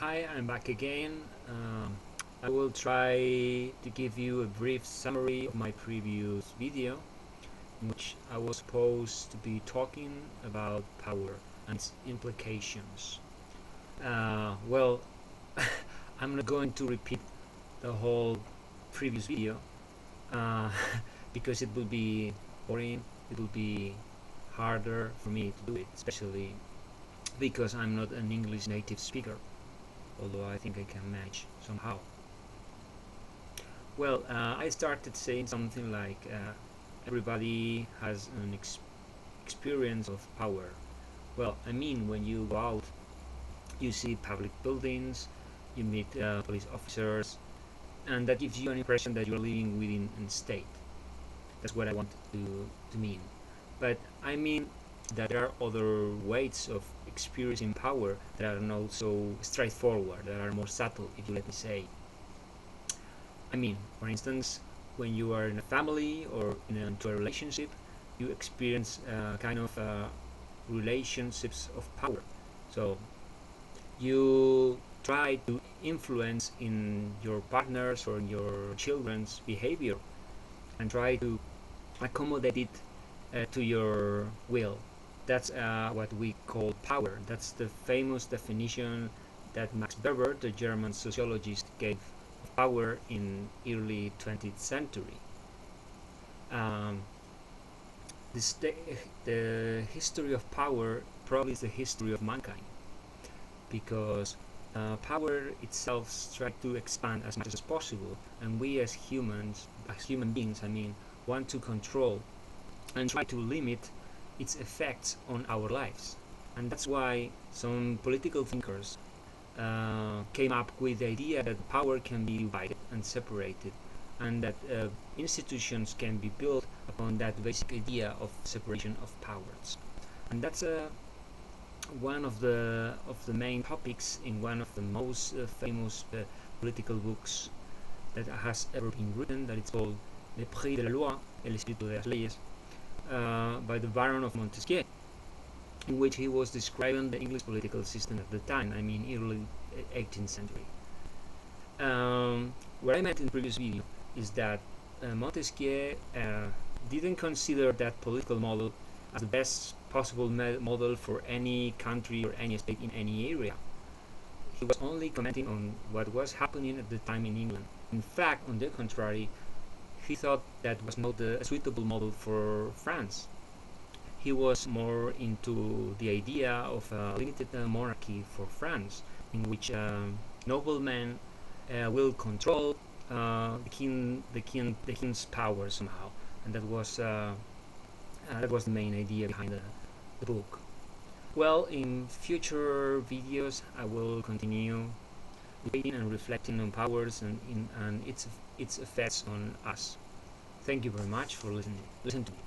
Hi, I'm back again. I will try to give you a brief summary of my previous video, in which I was supposed to be talking about power and its implications. Well, I'm not going to repeat the whole previous video uh, because it will be boring, it will be harder for me to do it, especially because I'm not an English native speaker, although I think I can manage somehow. Well, I started saying something like everybody has an experience of power. Well, I mean, when you go out, you see public buildings, you meet police officers, and that gives you an impression that you're living within a state. That's what I want to mean. But I mean that there are other ways of experiencing power that are not so straightforward, that are more subtle, if you let me say. I mean, for instance, when you are in a family or into a relationship, you experience kind of relationships of power. So you try to influence in your partner's or in your children's behavior and try to accommodate it to your will. That's what we call power. That's the famous definition that Max Weber, the German sociologist, gave of power in early 20th century. Um, the history of power probably is the history of mankind, because power itself tries to expand as much as possible, and we as human beings, I mean, want to control and try to limit its effects on our lives. And that's why some political thinkers came up with the idea that power can be divided and separated, and that institutions can be built upon that basic idea of separation of powers. And that's one of the main topics in one of the most famous political books that has ever been written, that it's called Le Prix de la Loi, El Espíritu de las Leyes, by the Baron of Montesquieu, in which he was describing the English political system at the time, I mean early 18th century. What I meant in the previous video is that Montesquieu didn't consider that political model as the best possible model for any country or any state in any area. He was only commenting on what was happening at the time in England. In fact, on the contrary, he thought that was not a suitable model for France. He was more into the idea of a limited monarchy for France, in which noblemen will control the king's power somehow, and that was the main idea behind the book. Well, in future videos, I will continue debating and reflecting on powers and its effects on us. Thank you very much for listening. Listen to me.